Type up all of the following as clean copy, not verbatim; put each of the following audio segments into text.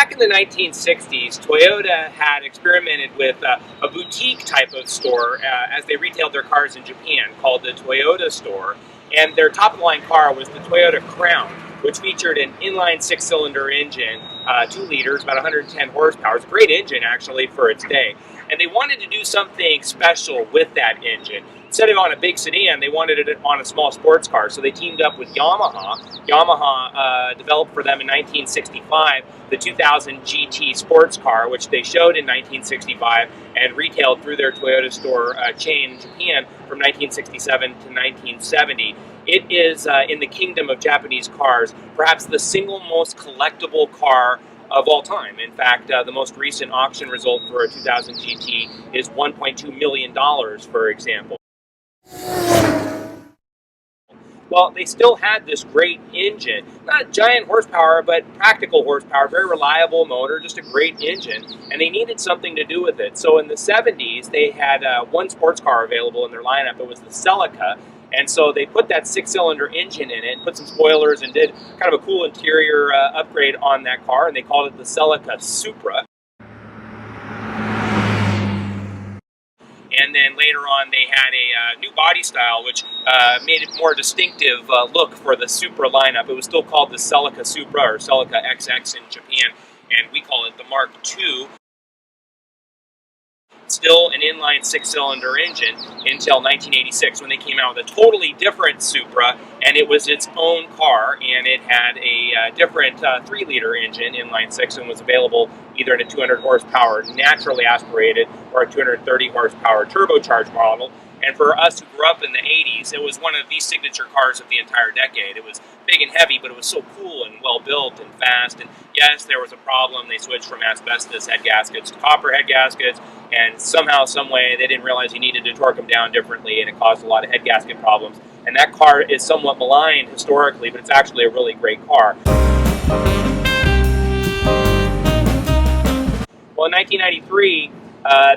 back in the 1960s, Toyota had experimented with a boutique type of store as they retailed their cars in Japan called the Toyota store. And their top-of-the-line car was the Toyota Crown, which featured an inline six-cylinder engine, 2 liters, about 110 horsepower. It's a great engine, actually, for its day. And they wanted to do something special with that engine. Instead of on a big sedan, they wanted it on a small sports car. So they teamed up with Yamaha. Yamaha developed for them in 1965 the 2000 GT sports car, which they showed in 1965 and retailed through their Toyota store chain in Japan from 1967 to 1970. It is, in the kingdom of Japanese cars, perhaps the single most collectible car of all time. In fact, the most recent auction result for a 2000 GT is $1.2 million, for example. Well, they still had this great engine, not giant horsepower, but practical horsepower, very reliable motor, just a great engine, and they needed something to do with it. So in the 70s, they had one sports car available in their lineup. It was the Celica, and so they put that 6-cylinder engine in it, put some spoilers, and did kind of a cool interior upgrade on that car, and they called it the Toyota Supra. And then later on, they had a new body style, which made it more distinctive look for the Supra lineup. It was still called the Celica Supra, or Celica XX in Japan, and we call it the Mark II. Still an inline 6-cylinder engine until 1986, when they came out with a totally different Supra, and it was its own car, and it had a different 3-liter engine, inline 6, and was available either in a 200 horsepower naturally aspirated or a 230 horsepower turbocharged model. And for us who grew up in the 80s, it was one of the signature cars of the entire decade. It was big and heavy, but it was so cool and well built and fast. And yes, there was a problem. They switched from asbestos head gaskets to copper head gaskets, and somehow, some way, they didn't realize you needed to torque them down differently, and it caused a lot of head gasket problems. And that car is somewhat maligned historically, but it's actually a really great car. Well, in 1993,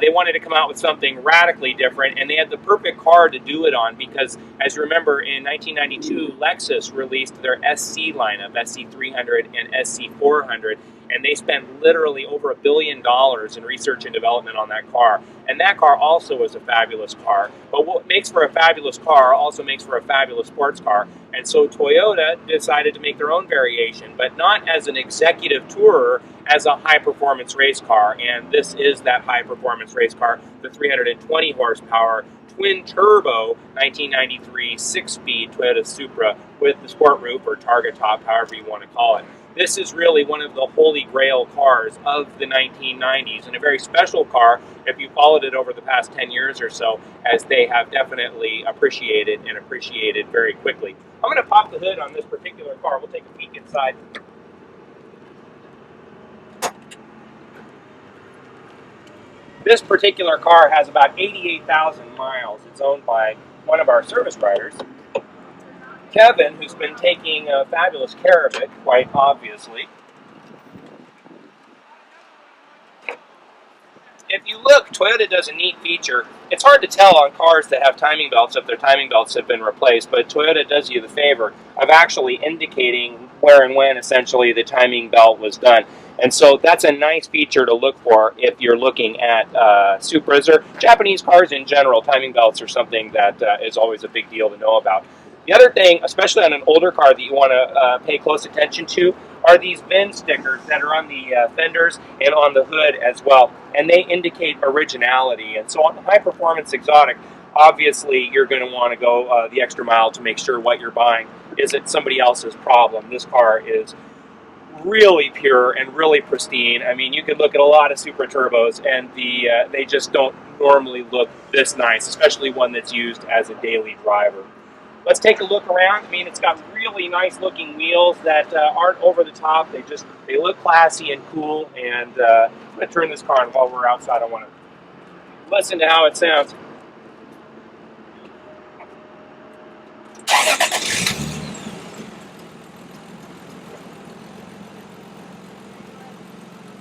they wanted to come out with something radically different, and they had the perfect car to do it on because, as you remember, in 1992, Lexus released their SC lineup, SC300 and SC400, and they spent literally over $1 billion in research and development on that car. And that car also was a fabulous car. But what makes for a fabulous car also makes for a fabulous sports car. And so Toyota decided to make their own variation, but not as an executive tourer, as a high-performance race car. And this is that high-performance race car, the 320 horsepower twin-turbo 1993 6-speed Toyota Supra with the sport roof or target top, however you want to call it. This is really one of the holy grail cars of the 1990s, and a very special car if you followed it over the past 10 years or so, as they have definitely appreciated very quickly. I'm going to pop the hood on this particular car. We'll take a peek inside. This particular car has about 88,000 miles. It's owned by one of our service riders, Kevin, who's been taking fabulous care of it, quite obviously. If you look, Toyota does a neat feature. It's hard to tell on cars that have timing belts if their timing belts have been replaced, but Toyota does you the favor of actually indicating where and when, essentially, the timing belt was done. And so that's a nice feature to look for if you're looking at Supras or Japanese cars in general. Timing belts are something that is always a big deal to know about. The other thing, especially on an older car that you want to pay close attention to, are these VIN stickers that are on the fenders and on the hood as well. And they indicate originality. And so on the high-performance exotic, obviously you're going to want to go the extra mile to make sure what you're buying isn't somebody else's problem. This car is really pure and really pristine. I mean, you could look at a lot of Supra Turbos, and they just don't normally look this nice, especially one that's used as a daily driver. Let's take a look around. I mean, it's got really nice looking wheels that aren't over the top. They look classy and cool. And I'm going to turn this car on while we're outside. I want to listen to how it sounds.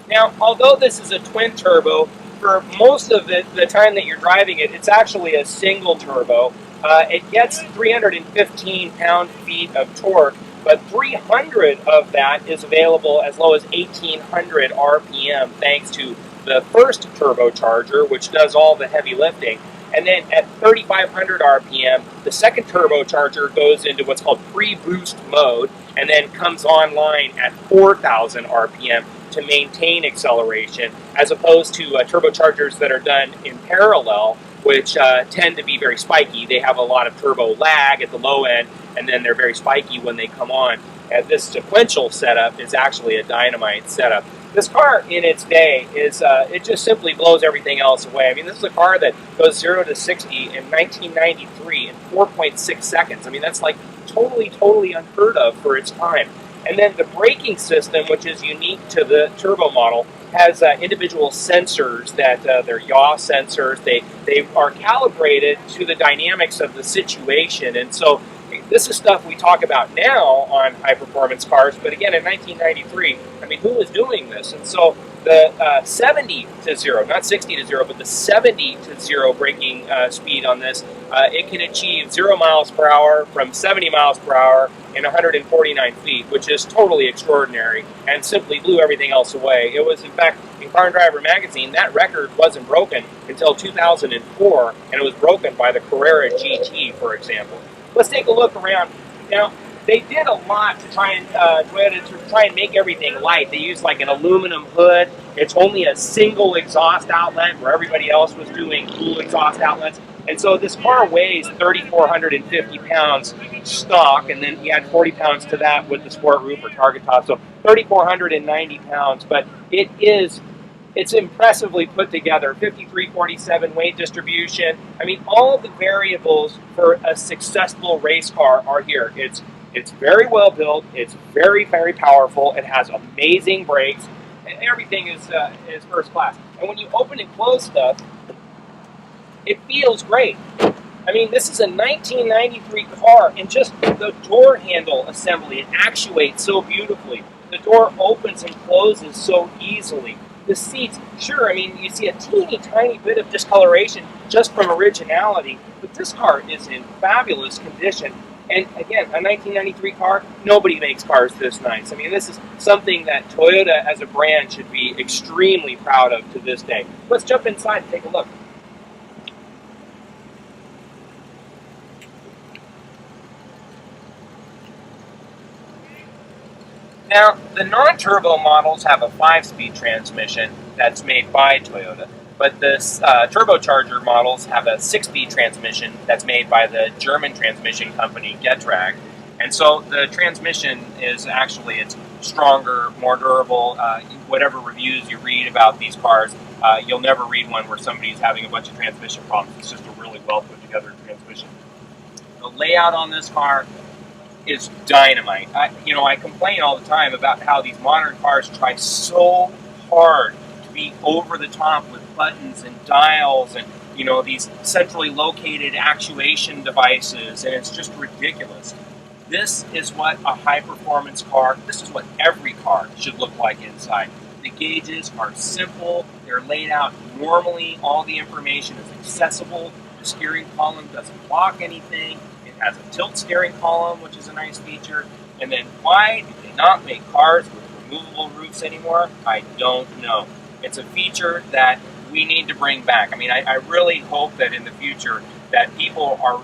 Now, although this is a twin turbo, for most of the time that you're driving it, it's actually a single turbo. It gets 315 pound-feet of torque, but 300 of that is available as low as 1800 RPM thanks to the first turbocharger, which does all the heavy lifting. And then at 3,500 RPM, the second turbocharger goes into what's called pre-boost mode and then comes online at 4,000 RPM to maintain acceleration, as opposed to turbochargers that are done in parallel, which tend to be very spiky. They have a lot of turbo lag at the low end, and then they're very spiky when they come on. And this sequential setup is actually a dynamite setup. This car in its day is, it just simply blows everything else away. I mean, this is a car that goes 0 to 60 in 1993 in 4.6 seconds. I mean, that's like totally unheard of for its time. And then the braking system, which is unique to the turbo model, has individual sensors that they're yaw sensors. They are calibrated to the dynamics of the situation. And so this is stuff we talk about now on high-performance cars, but again, in 1993, I mean, who was doing this? And so the 70 to 0, not 60 to 0, but the 70 to 0 braking speed on this, it can achieve 0 miles per hour from 70 miles per hour in 149 feet, which is totally extraordinary and simply blew everything else away. It was, in fact, in Car and Driver magazine, that record wasn't broken until 2004, and it was broken by the Carrera GT, for example. Let's take a look around. Now, they did a lot to try and Toyota to try and make everything light. They used like an aluminum hood. It's only a single exhaust outlet where everybody else was doing dual exhaust outlets. And so this car weighs 3,450 pounds stock, and then you add 40 pounds to that with the sport roof or target top. So 3,490 pounds, but it's impressively put together. 53-47 weight distribution. I mean, all the variables for a successful race car are here. It's very well built. It's very powerful. It has amazing brakes. And everything is first class. And when you open and close stuff, it feels great. I mean, this is a 1993 car, and just the door handle assembly, it actuates so beautifully. The door opens and closes so easily. The seats, sure, I mean, you see a teeny tiny bit of discoloration just from originality, but this car is in fabulous condition. And again, a 1993 car, nobody makes cars this nice. I mean, this is something that Toyota as a brand should be extremely proud of to this day. Let's jump inside and take a look. Now, the non-turbo models have a 5-speed transmission that's made by Toyota, but the turbocharger models have a 6-speed transmission that's made by the German transmission company Getrag. And so the transmission is actually, it's stronger, more durable. Whatever reviews you read about these cars, you'll never read one where somebody's having a bunch of transmission problems. It's just a really well put together transmission. The layout on this car is dynamite. I complain all the time about how these modern cars try so hard to be over the top with buttons and dials and these centrally located actuation devices, and it's just ridiculous. This is what a high-performance car, this is what every car should look like inside. The gauges are simple, they're laid out normally, all the information is accessible, the steering column doesn't block anything, it has a tilt steering column, which is a nice feature, and then why do they not make cars with removable roofs anymore? I don't know. It's a feature that we need to bring back. I mean, I really hope that in the future that people are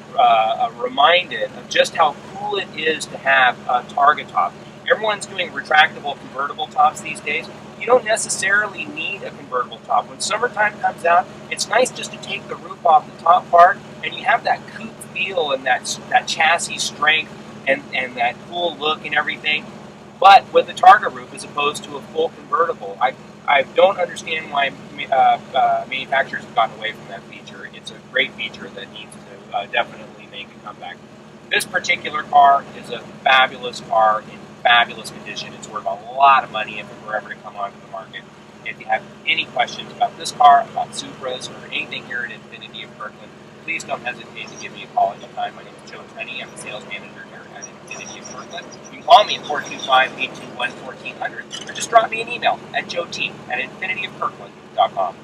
reminded of just how cool it is to have a target top. Everyone's doing retractable convertible tops these days. You don't necessarily need a convertible top. When summertime comes out, it's nice just to take the roof off the top part, and you have that coupe feel and that chassis strength and that cool look and everything, but with a targa roof as opposed to a full convertible. I don't understand why manufacturers have gotten away from that feature. It's a great feature that needs to definitely make a comeback. This particular car is a fabulous car in fabulous condition. It's worth a lot of money if it were ever to come onto the market. If you have any questions about this car, about Supras, or anything here at Infiniti of Kirkland, please don't hesitate to give me a call anytime. My name is Tunney. I'm the sales manager here at Infiniti of Kirkland. You can call me at 425-821-1400, or just drop me an email at joet@infinityofkirkland.com.